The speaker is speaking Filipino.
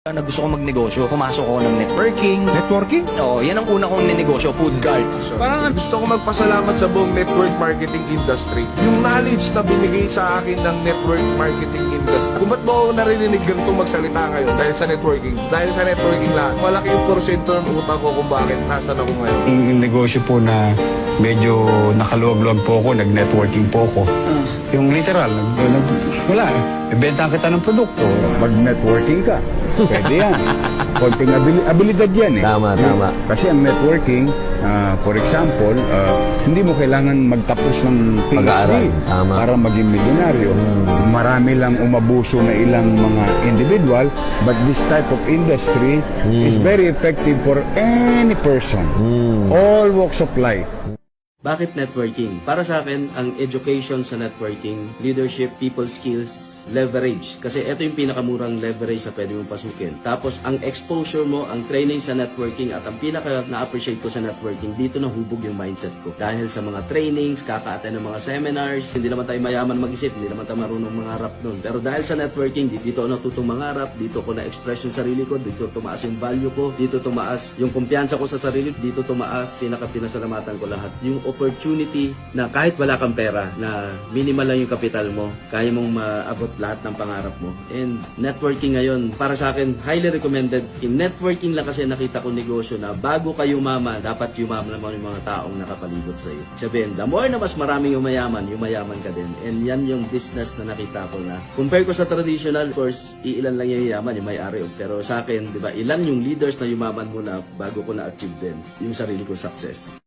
Na gusto ko magnegosyo, pumasok ako ng networking. Networking? Oo, yan ang una kong ninegosyo, food cart. Parang gusto ko magpasalamat sa buong network marketing industry. Yung knowledge na binigay sa akin ng network marketing industry. Kung ba't mo ako narinig ganito magsalita ngayon? Dahil sa networking. Dahil sa networking lahat. Malaki yung porsyento ng utang ko kung bakit nasan ako ngayon. Yung negosyo po na medyo nakaluwag-luwag po ako, nag-networking po ako. Yung literal, wala eh. Ibentahan kita ng produkto. Mag-networking ka. Pwede yan. Konting abilidad yan eh. Tama. Kasi ang networking, for example, hindi mo kailangan magtapos ng PhD Pag-aaral. Tama. para maging milyonaryo. Marami lang umabuso na ilang mga individual, but this type of industry is very effective for any person. All walks of life. Bakit networking? Para sa akin, ang education sa networking, leadership, people skills, leverage. Kasi ito yung pinakamurang leverage na pwede mong pasukin. Tapos, ang exposure mo, ang training sa networking, at ang pinaka na-appreciate ko sa networking, dito nahubog yung mindset ko. Dahil sa mga trainings, kaka-attend ng mga seminars, hindi naman tayo mayaman mag-isip, hindi naman tayo marunong mangarap nun. Pero dahil sa networking, dito ako natutong mangarap, dito ko na-express yung sarili ko, dito tumaas yung value ko, dito tumaas yung kumpiyansa ko sa sarili, dito tumaas, pinaka-pinasalamatan ko lahat. Yung opportunity na kahit wala kang pera, na minimal lang yung kapital mo, kaya mong maabot lahat ng pangarap mo. And networking ngayon, para sa akin, highly recommended. In networking lang kasi nakita ko negosyo na bago ka yumaman, dapat yumaman naman yung mga taong nakapalibot sa iyo. Sabihin, the more na mas maraming yumayaman ka din. And yan yung business na nakita ko na, compare ko sa traditional, of course, ilan lang yung yaman, yung may-ari. Pero sa akin, di ba, ilan yung leaders na yumaman muna bago ko na-achieve din yung sarili kong success.